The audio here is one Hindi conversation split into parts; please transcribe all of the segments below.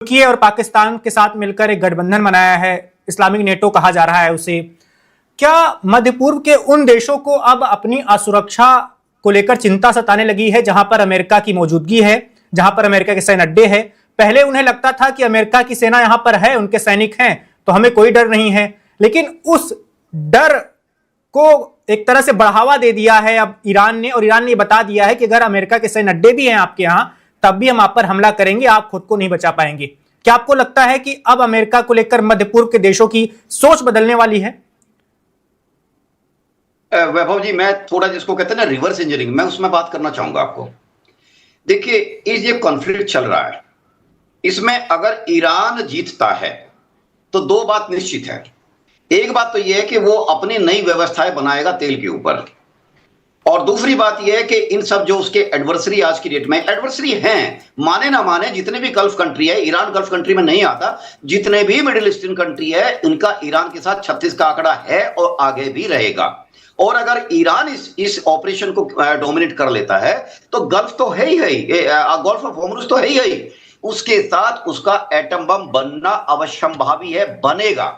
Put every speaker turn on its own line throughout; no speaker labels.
तुर्की और पाकिस्तान के साथ मिलकर एक गठबंधन बनाया है, इस्लामिक नेटो कहा जा रहा है उसे। क्या मध्य पूर्व के उन देशों को अब अपनी असुरक्षा को लेकर चिंता सताने लगी है जहां पर अमेरिका की मौजूदगी है, जहां पर अमेरिका के सैन्य अड्डे हैं? पहले उन्हें लगता था कि अमेरिका की सेना यहां पर है, उनके सैनिक हैं, तो हमें कोई डर नहीं है, लेकिन उस डर को एक तरह से बढ़ावा दे दिया है अब ईरान ने, और ईरान ने बता दिया है कि अगर अमेरिका के सैन्य अड्डे भी हैं आपके यहां, तब भी हम आप पर हमला करेंगे, आप खुद को नहीं बचा पाएंगे। क्या आपको लगता है कि अब अमेरिका को लेकर मध्य पूर्व के देशों की सोच बदलने वाली है?
वैभव जी, मैं थोड़ा जिसको कहते हैं ना रिवर्स इंजीनियरिंग, मैं उसमें बात करना चाहूंगा आपको। देखिए, ये कॉन्फ्लिक्ट चल रहा है, इसमें अगर ईरान जीतता है तो दो बात निश्चित है। एक बात तो यह है कि वो अपनी नई व्यवस्थाएं बनाएगा तेल के ऊपर, और दूसरी बात यह है कि इन सब जो उसके एडवर्सरी आज की डेट में एडवर्सरी हैं, माने ना माने, जितने भी गल्फ कंट्री है, ईरान गल्फ कंट्री में नहीं आता, जितने भी मिडिल ईस्टर्न कंट्री है, इनका ईरान के साथ 36 का आंकड़ा है और आगे भी रहेगा। और अगर ईरान इस ऑपरेशन को डोमिनेट कर लेता है तो गल्फ तो है ही, गल्फ ऑफ होर्मुज तो है ही, उसके साथ उसका एटम बम बनना अवश्यंभावी है, बनेगा।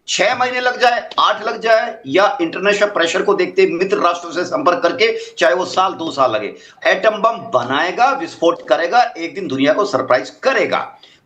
6 महीने लग जाए, 8 लग जाए, या इंटरनेशनल प्रेशर को देखते मित्र राष्ट्रों से संपर्क करके चाहे वो साल 2 साल लगे, एटम बम बनाएगा, विस्फोट करेगा, एक दिन दुनिया को सरप्राइज करेगा।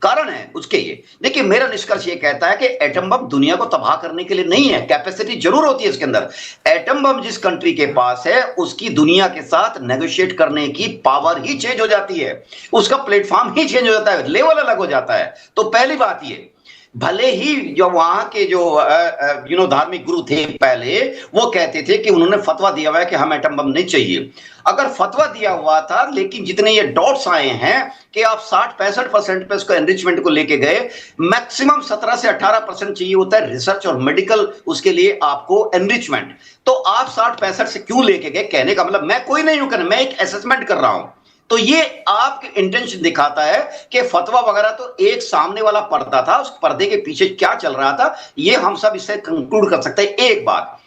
कारण है उसके ये। देखिए, मेरा निष्कर्ष ये कहता है कि एटम बम दुनिया को तबाह करने के लिए नहीं है, कैपेसिटी जरूर होती है इसके अंदर। एटम बम जिस कंट्री के पास है, उसकी दुनिया के साथ नेगोशिएट करने की पावर ही चेंज हो जाती है, उसका प्लेटफॉर्म ही चेंज हो जाता है, लेवल अलग हो जाता है। तो पहली बात ये, भले ही जो वहां के जो धार्मिक गुरु थे पहले, वो कहते थे कि उन्होंने फतवा दिया हुआ है कि हम एटम बम नहीं चाहिए। अगर फतवा दिया हुआ था, लेकिन जितने ये डॉट्स आए हैं कि आप 60-65% पे उसको एनरिचमेंट को लेके गए, मैक्सिमम 17 से 18% चाहिए होता है रिसर्च और मेडिकल, उसके लिए आपको एनरिचमेंट। तो आप 60-65 से क्यों लेके गए? कहने का मतलब मैं कोई नहीं हूं, मैं एक असेसमेंट कर रहा हूं। तो ये आपके इंटेंशन दिखाता है कि फतवा वगैरह तो एक सामने वाला पर्दा था, उस पर्दे के पीछे क्या चल रहा था, ये हम सब इससे कंक्लूड कर सकते हैं। एक बात।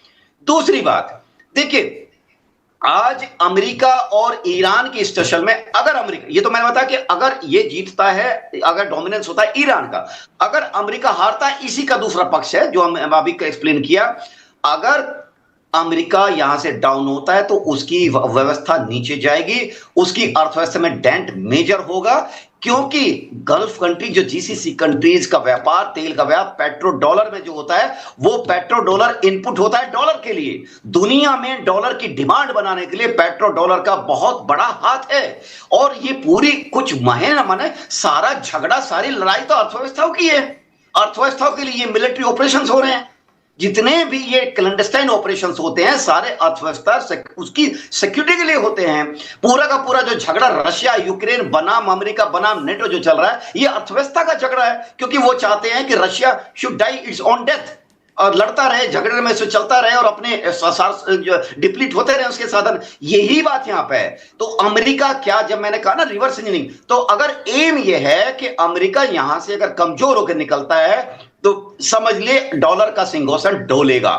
दूसरी बात, देखिए, आज अमेरिका और ईरान की इस टसल में, अगर अमेरिका, ये तो मैंने बताया कि अगर ये जीतता है, अगर डोमिनेंस होता है ईरान का, अगर अमेरिका हारता है, इसी का दूसरा पक्ष है जो हमने अभी एक्सप्लेन किया। अगर अमेरिका यहां से डाउन होता है तो उसकी व्यवस्था नीचे जाएगी, उसकी अर्थव्यवस्था में डेंट मेजर होगा, क्योंकि गल्फ कंट्री जो जीसीसी कंट्रीज का व्यापार, तेल का व्यापार पेट्रो डॉलर में जो होता है, वो पेट्रो डॉलर इनपुट होता है डॉलर के लिए। दुनिया में डॉलर की डिमांड बनाने के लिए पेट्रो डॉलर का बहुत बड़ा हाथ है। और ये पूरी कुछ महीना माने सारा झगड़ा, सारी लड़ाई तो अर्थव्यवस्थाओं की है। अर्थव्यवस्थाओं के लिए ये मिलिट्री ऑपरेशंस हो रहे हैं, जितने भी ये क्लैंडस्टाइन ऑपरेशंस होते हैं, सारे अर्थव्यवस्था उसकी सिक्योरिटी के लिए होते हैं। पूरा का पूरा जो झगड़ा रशिया यूक्रेन बनाम अमेरिका बनाम नेटो जो चल रहा है, ये अर्थव्यवस्था का झगड़ा है, क्योंकि वो चाहते हैं कि Russia should die its own death, और लड़ता रहे, झगड़े में से चलता रहे, और अपने डिप्लीट होते रहे उसके साधन। यही बात यहां पे है। तो अमेरिका क्या, जब मैंने कहा ना रिवर्स इंजीनियरिंग, तो अगर एम ये है कि अमेरिका यहां से अगर कमजोर होकर निकलता है, तो समझ ले डॉलर का सिंहासन डोलेगा,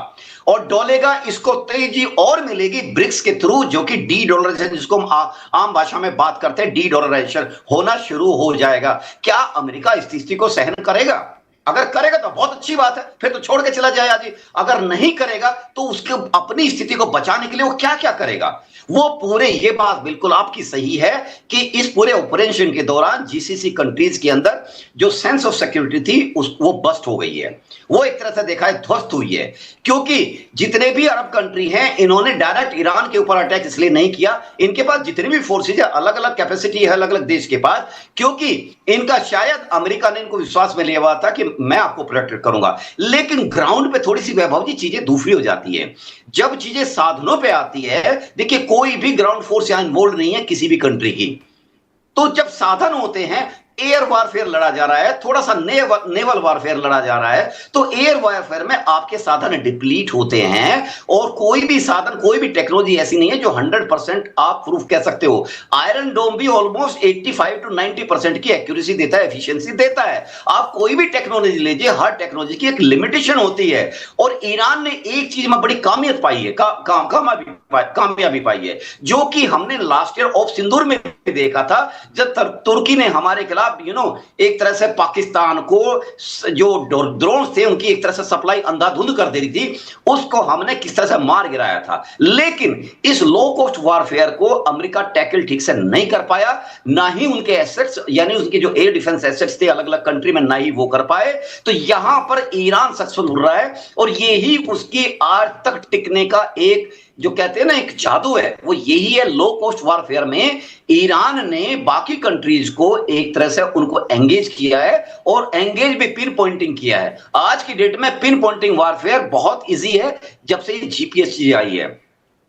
और डोलेगा, इसको तेजी और मिलेगी ब्रिक्स के थ्रू, जो कि डी डॉलराइजेशन, जिसको हम आम भाषा में बात करते हैं, डी डॉलराइजेशन होना शुरू हो जाएगा। क्या अमेरिका इस स्थिति को सहन करेगा? अगर करेगा तो बहुत अच्छी बात है, फिर तो छोड़ के चला जाए आदि। अगर नहीं करेगा तो उसके अपनी स्थिति को बचाने के लिए वो क्या क्या करेगा, वो पूरे, ये बात बिल्कुल आपकी सही है कि इस पूरे ऑपरेशन के दौरान जीसीसी कंट्रीज के अंदर जो सेंस ऑफ सिक्योरिटी थी वो बस्ट हो गई है, वो एक तरह से देखा है ध्वस्त हुई है। क्योंकि जितने भी अरब कंट्री हैं, इन्होंने डायरेक्ट ईरान के ऊपर अटैक इसलिए नहीं किया, इनके पास जितनी भी फोर्सेज है, अलग अलग कैपेसिटी है अलग अलग देश के पास, क्योंकि इनका शायद अमेरिका ने इनको विश्वास में लिया हुआ था कि मैं आपको प्रोटेक्ट करूंगा। लेकिन ग्राउंड पे थोड़ी सी वैभव जी चीजें दूसरी हो जाती है जब चीजें साधनों पे आती है। देखिए, कोई भी ग्राउंड फोर्स यहां इन्वॉल्व नहीं है किसी भी कंट्री की। तो जब साधन होते हैं, एयर वारफेयर लड़ा जा रहा है, थोड़ा सा नेवल वारफेयर लड़ा जा रहा है, तो एयर वारफेयर में आपके साधन डिप्लीट होते हैं, और कोई भी साधन, कोई भी टेक्नोलॉजी ऐसी नहीं है जो 100% आप प्रूफ कह सकते हो। आयरन डोम भी ऑलमोस्ट 85 to 90% की एक्यूरेसी देता है, एफिशिएंसी देता है। आप कोई भी टेक्नोलॉजी लीजिए, हर टेक्नोलॉजी की एक लिमिटेशन होती है, और ईरान ने एक चीज में बड़ी कामयाबी पाई है, कामयाबी पाई है, जो कि हमने लास्ट ईयर ऑफ सिंदूर में देखा था, जब तुर्की ने हमारे खिलाफ एक तरह से पाकिस्तान को जो ड्रोन थे उनकी एक तरह से सप्लाई अंधाधुंध कर दे रही थी, उसको हमने किस तरह से मार गिराया था। लेकिन इस लो कॉस्ट वारफेयर को अमेरिका टैकल ठीक से नहीं कर पाया, ना ही उनके एसेट्स यानी उसके जो एयर डिफेंस एसेट्स थे अलग अलग कंट्री में, ना ही वो कर पाए। तो यहां पर ईरान सक्सेसफुल हो रहा है और यही उसकी आज तक टिकने का एक जो कहते हैं ना एक जादू है, वो यही है। लो कॉस्ट वारफेयर में ईरान ने बाकी कंट्रीज को एक तरह से उनको एंगेज किया है और एंगेज भी पिन पॉइंटिंग किया है। आज की डेट में पिन पॉइंटिंग वारफेयर बहुत इजी है जब से ये जीपीएस चीज आई है।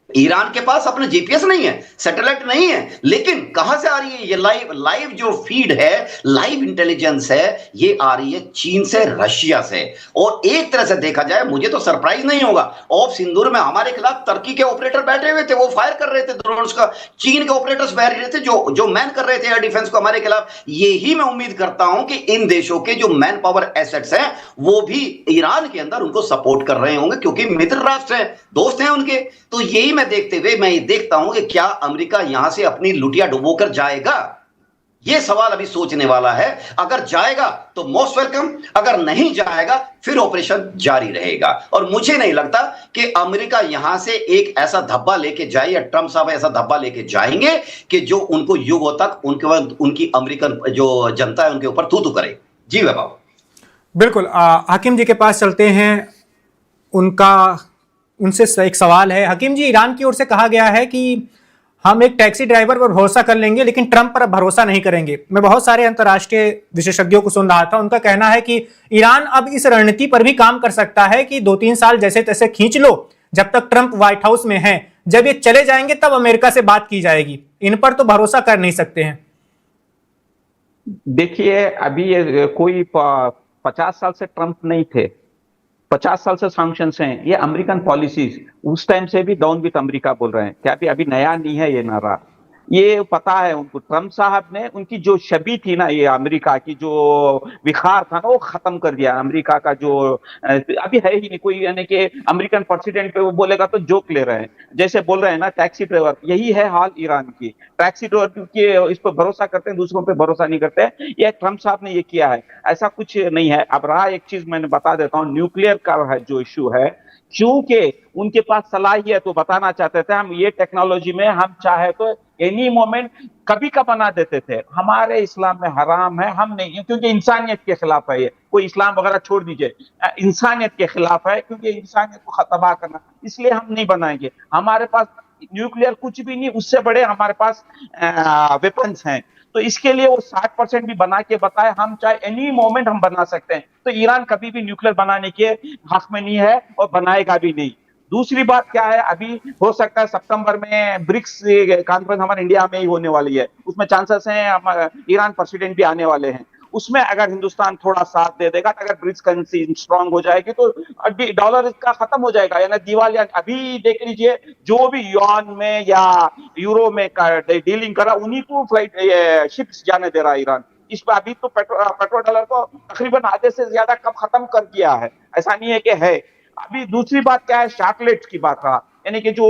ईरान के पास अपना जीपीएस नहीं है, सैटेलाइट नहीं है, लेकिन कहां से आ रही है ये लाइव जो फीड है, लाइव इंटेलिजेंस है, ये आ रही है चीन से, रशिया से। और एक तरह से देखा जाए, मुझे तो सरप्राइज नहीं होगा, ऑफ सिंदूर में हमारे खिलाफ तुर्की के ऑपरेटर बैठे हुए थे, वो फायर कर रहे थे ड्रोन्स का, चीन के ऑपरेटर्स बैठ रहे थे जो मैन कर रहे थे एयर डिफेंस को हमारे खिलाफ। यही मैं उम्मीद करता हूं कि इन देशों के जो मैन पावर एसेट्स हैं वो भी ईरान के अंदर उनको सपोर्ट कर रहे होंगे, क्योंकि मित्र राष्ट्र हैं, दोस्त हैं उनके। तो यही मैं देखते हुए मैं ये देखता हूं कि क्या अमेरिका यहां से अपनी लुटिया डुबोकर जाएगा, ये सवाल अभी सोचने वाला है। अगर जाएगा तो मोस्ट वेलकम, अगर नहीं जाएगा फिर ऑपरेशन जारी रहेगा। और मुझे नहीं लगता कि अमेरिका यहां से एक ऐसा धब्बा लेके जाए या ट्रंप साहब ऐसा धब्बा लेके जाएंगे कि जो उनको युगों तक उनकी अमेरिकन जो जनता है उनके ऊपर थू करे। जी वैभव,
बिल्कुल। हकीम जी के पास चलते हैं, उनसे एक सवाल है। हकीम जी, ईरान की ओर से कहा गया है कि हम एक टैक्सी ड्राइवर पर भरोसा कर लेंगे लेकिन ट्रंप पर अब भरोसा नहीं करेंगे। मैं बहुत सारे अंतर्राष्ट्रीय विशेषज्ञों को सुन रहा था, उनका कहना है कि ईरान अब इस रणनीति पर भी काम कर सकता है कि 2-3 साल जैसे तैसे खींच लो जब तक ट्रंप व्हाइट हाउस में है, जब ये चले जाएंगे तब अमेरिका से बात की जाएगी। इन पर तो भरोसा कर नहीं सकते हैं।
देखिए, अभी ये कोई 50 साल से ट्रंप नहीं थे, 50 साल से सैंक्शंस हैं, ये अमेरिकन पॉलिसीज उस टाइम से भी डाउन विद अमेरिका बोल रहे हैं। क्या अभी नया नहीं है ये नारा, ये पता है उनको। ट्रंप साहब ने उनकी जो छवि थी ना, ये अमेरिका की जो विखार था ना, वो खत्म कर दिया। अमेरिका का जो अभी है ही नहीं कोई, यानी कि अमेरिकन प्रेसिडेंट पे वो बोलेगा तो जोक ले रहे हैं, जैसे बोल रहे हैं ना टैक्सी ड्राइवर। यही है हाल ईरान की, टैक्सी ड्राइवर के इस पर भरोसा करते हैं, दूसरों पे भरोसा नहीं करते। ये ट्रंप साहब ने ये किया है, ऐसा कुछ नहीं है। अब रहा एक चीज मैंने बता देता हूँ, न्यूक्लियर का है जो इश्यू है, क्योंकि उनके पास सलाहियत तो बताना चाहते थे हम ये टेक्नोलॉजी में हम चाहे तो एनी मोमेंट कभी का बना देते थे। हमारे इस्लाम में हराम है, हम नहीं, क्योंकि इंसानियत के खिलाफ है ये। कोई इस्लाम वगैरह छोड़ दीजिए, इंसानियत के खिलाफ है, क्योंकि इंसानियत को तबाह करना, इसलिए हम नहीं बनाएंगे। हमारे पास न्यूक्लियर कुछ भी नहीं, उससे बड़े हमारे पास वेपन्स हैं। तो इसके लिए वो 60% भी बना के बताए, हम चाहे एनी मोमेंट हम बना सकते हैं। तो ईरान कभी भी न्यूक्लियर बनाने के हक में नहीं है और बनाएगा भी नहीं। दूसरी बात क्या है, अभी हो सकता है सितंबर में ब्रिक्स कॉन्फ्रेंस हमारे इंडिया में ही होने वाली है, उसमें चांसेस हैं ईरान प्रेसिडेंट भी आने वाले हैं। उसमें अगर हिंदुस्तान थोड़ा साथ दे देगा, अगर ब्रिक्स करेंसी स्ट्रांग हो जाएगी तो डॉलर का खत्म हो जाएगा, यानी दिवालिया। अभी देख लीजिए, जो भी युआन में या यूरो में डीलिंग करा, उन्हीं को फ्लाइट शिप्स जाने दे रहा है ईरान। इस पर अभी तो पेट्रोल डॉलर को तकरीबन आधे से ज्यादा कब खत्म कर दिया है, ऐसा नहीं है कि है। अभी दूसरी बात क्या है, शार्टलेट की बात रहा, यानी कि जो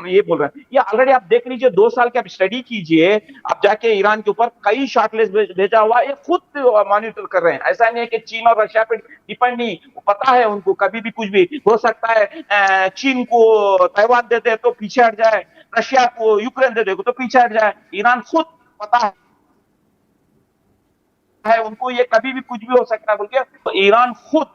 ये बोल रहे हैं, ये ऑलरेडी आप देख लीजिए 2 साल के आप स्टडी कीजिए, आप जाके ईरान के ऊपर कई शार्टलेट भेजा हुआ, ये खुद मॉनिटर कर रहे हैं। ऐसा नहीं है कि चीन और रशिया पे डिपेंड नहीं, पता है उनको कभी भी कुछ भी हो सकता है। चीन को ताइवान दे दे तो पीछे हट जाए, रशिया को यूक्रेन दे दे तो पीछे हट जाए। ईरान खुद पता है उनको ये कभी भी कुछ भी हो सकता है बोल के, तो ईरान खुद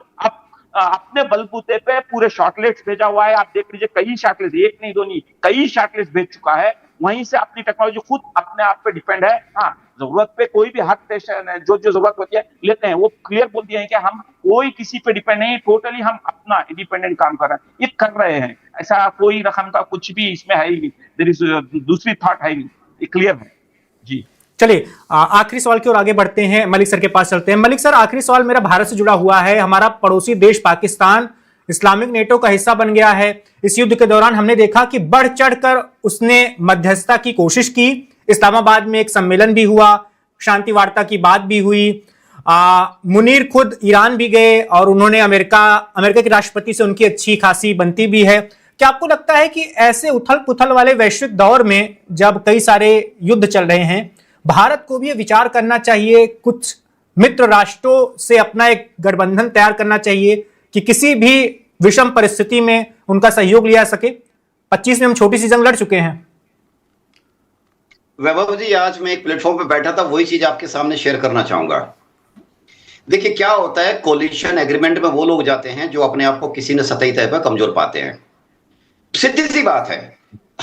अपने बलबूते पे पूरे शॉर्टलेट्स भेजा हुआ है। आप देख लीजिए, कई शॉर्टलेट्स, एक नहीं दो नहीं, कई शॉर्टलेट्स भेज चुका है। वहीं से अपनी टेक्नोलॉजी खुद अपने आप पे डिपेंड है। हाँ, जरूरत पे कोई भी हर देश जो जरूरत होती है लेते हैं, वो क्लियर बोल दिया है कि हम कोई किसी पे डिपेंड नहीं, टोटली हम अपना इंडिपेंडेंट काम कर रहे हैं, ये कर रहे हैं। ऐसा कोई रकम का कुछ भी इसमें है ही नहीं, देयर इज दूसरी थॉट है नहीं, ये क्लियर है। जी
चलिए, आखिरी सवाल की ओर आगे बढ़ते हैं, मलिक सर के पास चलते हैं। मलिक सर, आखिरी सवाल मेरा भारत से जुड़ा हुआ है। हमारा पड़ोसी देश पाकिस्तान इस्लामिक नेटो का हिस्सा बन गया है। इस युद्ध के दौरान हमने देखा कि बढ़ चढ़कर उसने मध्यस्थता की कोशिश की। इस्लामाबाद में एक सम्मेलन भी हुआ, शांति वार्ता की बात भी हुई। मुनीर खुद ईरान भी गए और उन्होंने अमेरिका के राष्ट्रपति से उनकी अच्छी खासी बनती भी है। क्या आपको लगता है कि ऐसे उथल पुथल वाले वैश्विक दौर में, जब कई सारे युद्ध चल रहे हैं, भारत को भी ये विचार करना चाहिए, कुछ मित्र राष्ट्रों से अपना एक गठबंधन तैयार करना चाहिए कि किसी भी विषम परिस्थिति में उनका सहयोग लिया सके? 25 में हम छोटी सी जंग लड़ चुके हैं।
वैभव जी, आज मैं एक प्लेटफॉर्म पे बैठा था, वही चीज आपके सामने शेयर करना चाहूंगा। देखिए क्या होता है, कोलिशन एग्रीमेंट में वो लोग जाते हैं जो अपने आप को किसी न सतही तय पर कमजोर पाते हैं। सीधी सी बात है,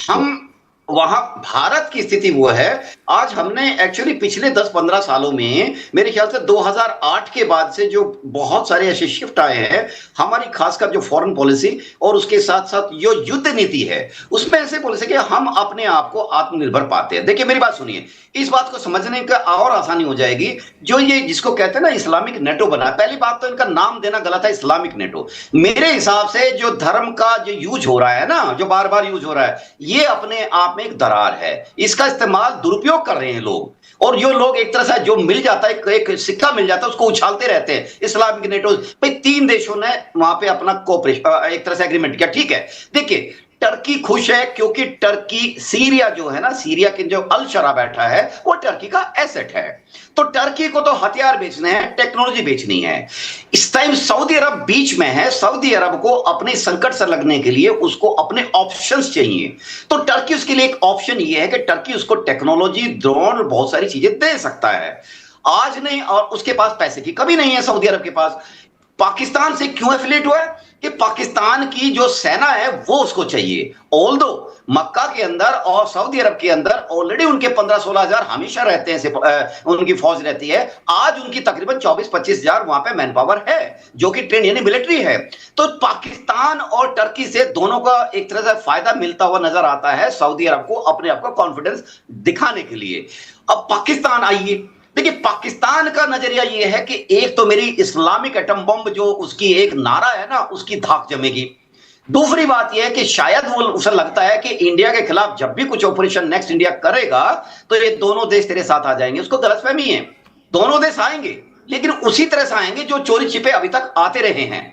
हम वहां भारत की स्थिति वो है, आज हमने एक्चुअली पिछले 10-15 सालों में मेरे ख्याल से 2008 के बाद से जो बहुत सारे ऐसे शिफ्ट आए हैं हमारी, खासकर जो फॉरेन पॉलिसी और उसके साथ साथ जो युद्ध नीति है उसमें ऐसे पॉलिसी कि हम अपने आप को आत्मनिर्भर पाते हैं। देखिए मेरी बात सुनिए, इस बात को समझने का और आसानी हो जाएगी। जो ये जिसको कहते हैं ना इस्लामिक नेटो बना, पहली बात तो इनका नाम देना गलत है, इस्लामिक नेटो। मेरे हिसाब से जो धर्म का जो यूज हो रहा है ना, जो बार बार यूज हो रहा है, ये अपने आप में एक दरार है। इसका इस्तेमाल दुरुपयोग कर रहे हैं लोग, और जो लोग एक तरह से जो मिल जाता है, एक सिक्का मिल जाता है, उसको उछालते रहते हैं। इस्लामिक नेटो भाई 3 देशों ने वहां पे अपना कोऑपरेशन एक तरह से एग्रीमेंट किया, ठीक है। देखिए टर्की खुश है क्योंकि टर्की सीरिया जो है ना, सीरिया के जो अल शरा बैठा है वो टर्की का एसेट है। तो टर्की को तो हथियार बेचने हैं, टेक्नोलॉजी बेचनी है। इस टाइम सऊदी अरब बीच में है। सऊदी अरब को अपने संकट से लगने के लिए उसको अपने ऑप्शंस चाहिए। तो टर्की उसके लिए एक ऑप्शन ये है कि टर्की उसको टेक्नोलॉजी, ड्रोन और बहुत सारी चीजें दे सकता है। आज नहीं, और उसके पास पैसे की कमी नहीं है सऊदी अरब के पास। पाकिस्तान से क्यों एफिलिएट हुआ है कि पाकिस्तान की जो सेना है वो उसको चाहिए। ऑल्दो मक्का के अंदर और सऊदी अरब के अंदर ऑलरेडी उनके 15-16 हजार हमेशा रहते हैं, उनकी फौज रहती है। आज उनकी तकरीबन 24-25 हजार वहां पे मैन पावर है जो कि ट्रेन यानी मिलिट्री है। तो पाकिस्तान और टर्की से दोनों का एक तरह से फायदा मिलता हुआ नजर आता है सऊदी अरब को अपने आप को कॉन्फिडेंस दिखाने के लिए। अब पाकिस्तान आइए, देखिए पाकिस्तान का नजरिया यह है कि एक तो मेरी इस्लामिक एटम बम जो उसकी एक नारा है ना, उसकी धाक जमेगी। दूसरी बात यह है कि शायद वो उसे लगता है कि इंडिया के खिलाफ जब भी कुछ ऑपरेशन नेक्स्ट इंडिया करेगा तो ये दोनों देश तेरे साथ आ जाएंगे। उसको गलतफहमी है, दोनों देश आएंगे लेकिन उसी तरह से आएंगे जो चोरी छिपे अभी तक आते रहे हैं।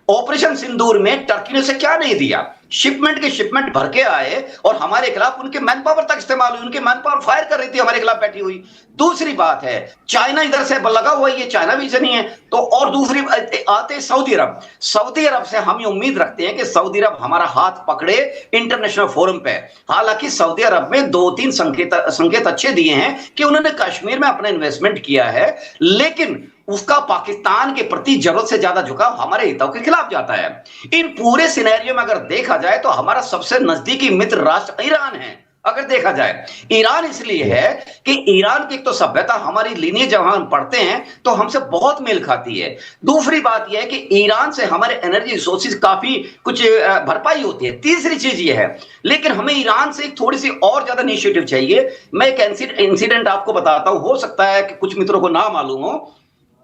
ऑपरेशन सिंदूर में टर्की ने उसे क्या नहीं दिया, शिपमेंट के शिपमेंट भर के आए और हमारे खिलाफ उनके मैन पावर तक इस्तेमाल हुई, उनके मैन पावर फायर कर रही थी हमारे खिलाफ बैठी हुई। दूसरी बात है चाइना इधर से लगा हुआ है, ये चाइना भी से नहीं है। तो और दूसरी आते सऊदी अरब। सऊदी अरब से हम ये उम्मीद रखते हैं कि सऊदी अरब हमारा हाथ पकड़े इंटरनेशनल फोरम पे। हालांकि सऊदी अरब में 2-3 संकेत अच्छे दिए हैं कि उन्होंने कश्मीर में अपना इन्वेस्टमेंट किया है, लेकिन उसका पाकिस्तान के प्रति जरूरत से ज्यादा झुकाव हमारे हितों के खिलाफ जाता है। इन पूरे सिनेरियो में अगर देखा जाए तो हमारा सबसे नजदीकी मित्र राष्ट्र ईरान है। अगर देखा जाए ईरान इसलिए है कि ईरान की एक तो सभ्यता हमारी लीनियज जब हम पढ़ते हैं तो हमसे बहुत मेल खाती है। दूसरी बात यह है कि ईरान से हमारे एनर्जी रिसोर्सेज काफी कुछ भरपाई होती है। तीसरी चीज यह है, लेकिन हमें ईरान से एक थोड़ी सी और ज्यादा इनिशिएटिव चाहिए। मैं एक इंसिडेंट आपको बताता हूं, हो सकता है कि कुछ मित्रों को ना मालूम हो।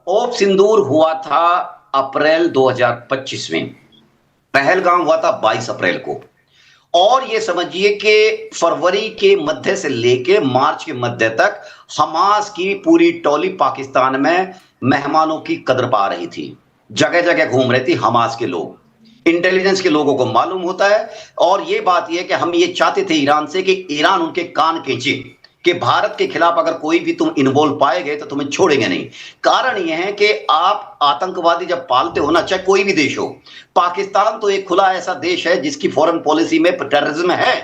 ऑप सिंदूर हुआ था अप्रैल 2025 में, पहलगाम हुआ था 22 अप्रैल को, और ये समझिए कि फरवरी के मध्य से लेके मार्च के मध्य तक हमास की पूरी टोली पाकिस्तान में मेहमानों की कदर पा रही थी। जगह जगह घूम रहे थे हमास के लोग। इंटेलिजेंस के लोगों को मालूम होता है, और ये बात यह कि हम ये चाहते थे ईरान से कि ईरान उनके कान खींचे कि भारत के खिलाफ अगर कोई भी तुम इन्वॉल्व पाएंगे तो तुम्हें छोड़ेंगे नहीं। कारण यह है कि आप आतंकवादी जब पालते हो ना, चाहे कोई भी देश हो, पाकिस्तान तो एक खुला ऐसा देश है जिसकी फॉरेन पॉलिसी में टेररिज्म है।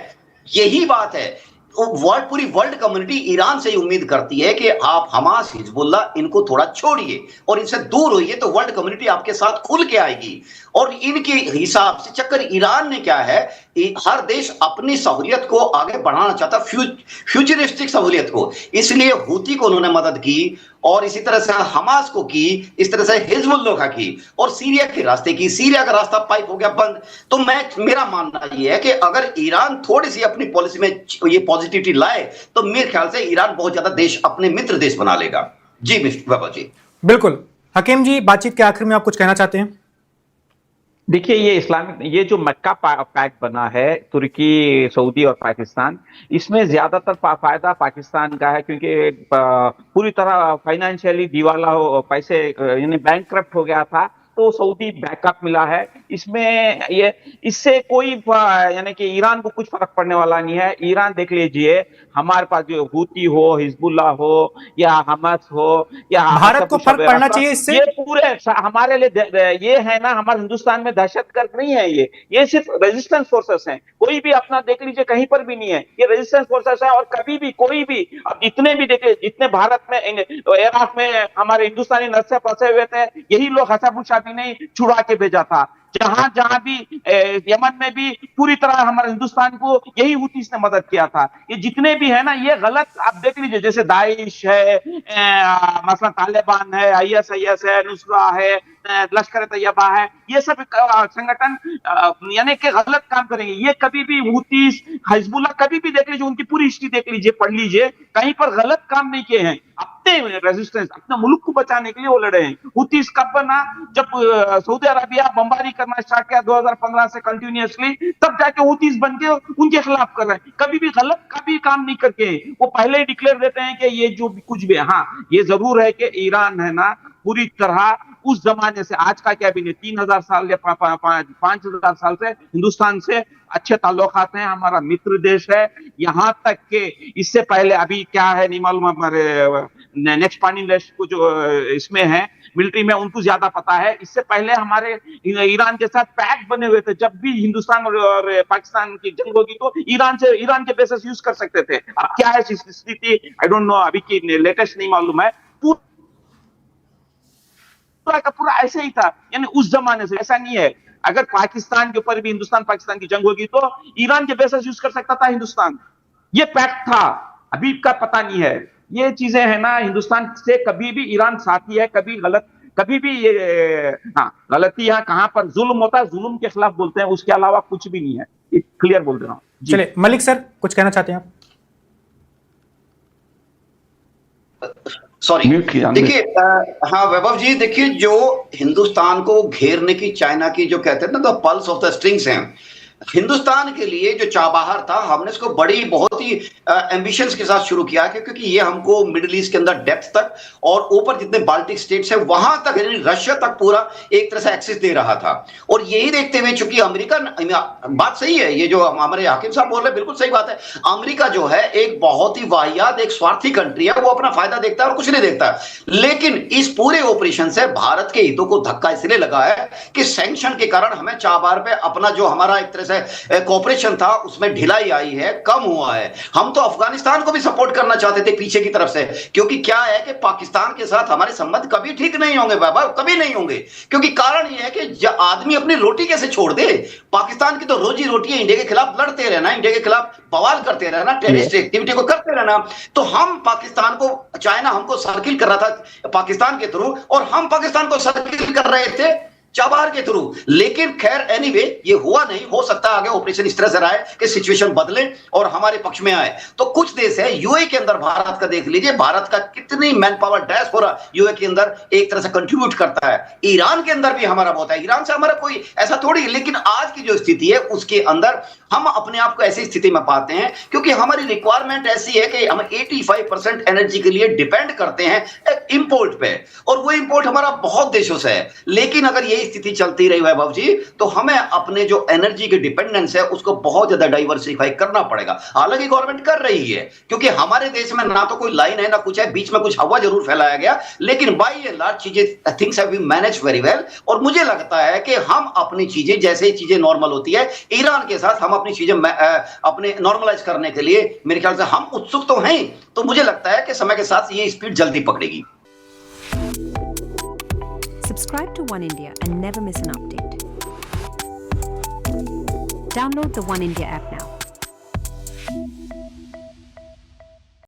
यही बात है, पूरी वर्ल्ड कम्युनिटी ईरान से उम्मीद करती है कि आप हमास, हिजबुल्लाह इनको थोड़ा छोड़िए और इनसे दूर होइए तो वर्ल्ड कम्युनिटी आपके साथ खुल के आएगी। और इनके हिसाब से चक्कर ईरान ने क्या है, हर देश अपनी सहूलियत को आगे बढ़ाना चाहता, फ्यूचरिस्टिक सहूलियत को, इसलिए हूती को उन्होंने मदद की और इसी तरह से हमास को की, इस तरह से हिजबुल्लाह की, और सीरिया के रास्ते की। सीरिया का रास्ता पाइप हो गया बंद। तो मेरा मानना यह है कि अगर ईरान थोड़ी सी अपनी पॉलिसी में ये पॉजिटिविटी लाए तो मेरे ख्याल से ईरान बहुत ज्यादा देश अपने मित्र देश बना लेगा। जी मिस्टर बाबा जी।
बिल्कुल। हकीम जी, बातचीत के आखिर में आप कुछ कहना चाहते हैं?
देखिए ये इस्लामिक, ये जो मक्का पैक्ट बना है तुर्की, सऊदी और पाकिस्तान, इसमें ज्यादातर फायदा पाकिस्तान का है क्योंकि पूरी तरह फाइनेंशियली दिवाला हो, पैसे यानी बैंकक्रप्ट हो गया था तो सऊदी बैकअप मिला है, इसमें ये इससे कोई यानी कि ईरान को कुछ फर्क पड़ने वाला नहीं है। ईरान देख लीजिए, हमारे पास जो हूती हो, हिजबुल्लाह हो या हमास हो या
भारत को फर्क पड़ना चाहिए इससे।
ये पूरे हमारे लिए ये है ना, हमारे हिंदुस्तान में दहशतगर्द नहीं है, ये सिर्फ रेजिस्टेंस फोर्सेस हैं। कोई भी अपना देख लीजिए, कहीं पर भी नहीं है, ये रेजिस्टेंस फोर्सेस है। और कभी भी कोई भी, अब इतने भी देखे, जितने भारत में इराक में हमारे हिंदुस्तानी नर्से फंसे हुए थे, यही लोग हसन शादी ने छुड़ा के भेजा था। जहां जहां भी यमन में भी पूरी तरह हमारे हिंदुस्तान को यही हुतीस ने मदद किया था। ये जितने भी है ना, ये गलत आप देख लीजिए, जैसे दाइश है, मसलन तालिबान है, ISIS है, नुसरा है, लश्कर तैयबा है, ये सब संगठन यानी कि गलत काम करेंगे। ये कभी भी हुतीस, हिजबुल्लाह, कभी भी देख लीजिए, उनकी पूरी हिस्ट्री देख लीजिए, पढ़ लीजिए, कहीं पर गलत काम नहीं किए हैं। अपने रेजिस्टेंस, अपने मुल्क को बचाने के लिए वो लड़े हैं। हुतीस कब बना? जब सऊदी अरबिया बमबारी करना स्टार्ट किया 2015 से कंटिन्यूअसली, तब जाके हुतीस बन के उनके खिलाफ कर रहे हैं। कभी भी गलत कभी काम नहीं करके वो पहले ही डिक्लेयर देते हैं कि ये जो भी कुछ भी है। हाँ, ये जरूर है कि ईरान है ना, पूरी तरह उस जमाने से, आज का क्या भी नहीं, 3000 साल या 5000 साल से हिंदुस्तान से अच्छे ताल्लुकात हैं, हमारा मित्र देश है। यहाँ तक के इससे पहले, अभी क्या है नहीं मालूम, हमारे नेक्स्ट पार्टी को जो इसमें है मिलिट्री में, उनको ज्यादा पता है। इससे पहले हमारे ईरान के साथ पैक्ट बने हुए थे। जब भी हिंदुस्तान और पाकिस्तान की जंग होगी तो ईरान के बेसिस यूज कर सकते थे। अब क्या है स्थिति, आई डोंट नो, अभी की लेटेस्ट नहीं मालूम है। पूरा का पूरा ऐसे ही था, यानी उस जमाने से। ऐसा नहीं है, अगर पाकिस्तान के ऊपर भी हिंदुस्तान पाकिस्तान की जंग होगी तो ईरान के बेसिस यूज कर सकता था हिंदुस्तान। ये पैक्ट था, अभी का पता नहीं है। ये चीजें है ना, हिंदुस्तान से कभी भी ईरान साथी है, कभी भी ये हाँ, गलती यहाँ कहां पर जुल्म होता है, जुल्म के खिलाफ बोलते हैं, उसके अलावा कुछ भी नहीं है। ये क्लियर बोल रहा हूँ।
चलिए मलिक सर, कुछ कहना चाहते हैं आप?
सॉरी, देखिए, हाँ वैभव जी, देखिए, जो हिंदुस्तान को घेरने की चाइना की जो कहते हैं ना, the pulse of the strings हैं, हिंदुस्तान के लिए जो चाबहार था, हमने इसको बड़ी बहुत ही एम्बिशंस के साथ शुरू किया, क्योंकि ये हमको मिडिल ईस्ट के अंदर डेप्थ तक और ऊपर जितने बाल्टिक स्टेट्स है वहां तक, यानी रशिया तक पूरा एक तरह से एक्सेस दे रहा था। और यही देखते हुए, चूंकि अमेरिका, बात सही है, ये जो हमारे हाकिम साहब बोल रहे हैं बिल्कुल सही बात है। अमेरिका जो है एक बहुत ही वाहियात, एक स्वार्थी कंट्री है, वो अपना फायदा देखता है और कुछ नहीं देखता। लेकिन इस पूरे ऑपरेशन से भारत के हितों को धक्का इसलिए लगा है कि सैंक्शन के कारण हमें चाबहार पे अपना जो हमारा एक तरह कोऑपरेशन था उसमें ढिलाई आई है, कम हुआ है। हम तो अफगानिस्तान को भी सपोर्ट करना चाहते थे पीछे की तरफ से, क्योंकि क्या है कि पाकिस्तान के साथ हमारे संबंध कभी ठीक नहीं होंगे बाबा, कभी नहीं होंगे। क्योंकि कारण यह है कि आदमी अपनी रोटी कैसे छोड़ दे। पाकिस्तान की तो रोजी रोटी है इंडिया के खिलाफ लड़ते रहना, इंडिया के खिलाफ बवाल करते रहना, टेररिस्ट एक्टिविटी को करते रहना। तो हम पाकिस्तान को, चाइना हमको सर्किल कर रहा था पाकिस्तान के थ्रू, और हम पाकिस्तान को सर्किल कर रहे थे चाबहार के थ्रू। लेकिन खैर एनीवे, ये हुआ नहीं। हो सकता है आगे ऑपरेशन इस तरह से रहा है कि सिचुएशन बदले और हमारे पक्ष में आए। तो कुछ देश है यूए के अंदर, भारत का देख लीजिए, भारत का कितनी मैन पावर डायस्पोरा यूए के अंदर एक तरह से कंट्रीब्यूट करता है। ईरान के अंदर भी हमारा बहुत है, ईरान से हमारा कोई ऐसा थोड़ी। लेकिन आज की जो स्थिति है उसके अंदर हम अपने आप को ऐसी स्थिति में पाते हैं क्योंकि हमारी रिक्वायरमेंट ऐसी है कि हम 85% एनर्जी के लिए डिपेंड करते हैं इंपोर्ट पे, और वो इंपोर्ट हमारा बहुत देशों से है। लेकिन अगर यही स्थिति चलती रही वैभव जी, तो हमें अपने जो एनर्जी के डिपेंडेंस है उसको बहुत ज्यादा डाइवर्सिफाई करना पड़ेगा। हालांकि गवर्नमेंट कर रही है, क्योंकि हमारे देश में ना तो कोई लाइन है ना कुछ है, बीच में कुछ हवा जरूर फैलाया गया, लेकिन बाय एंड लार्ज चीजें, things have been managed very well. और मुझे लगता है कि हम अपनी चीजें, जैसे ही चीजें नॉर्मल होती है, ईरान के साथ हम अपनी चीजें अपने नॉर्मलाइज करने के लिए मेरे ख्याल से हम उत्सुक तो हैं। तो मुझे लगता है कि समय के साथ ये स्पीड जल्दी पकड़ेगी।
Subscribe to One India and never miss an update. Download the One India app now.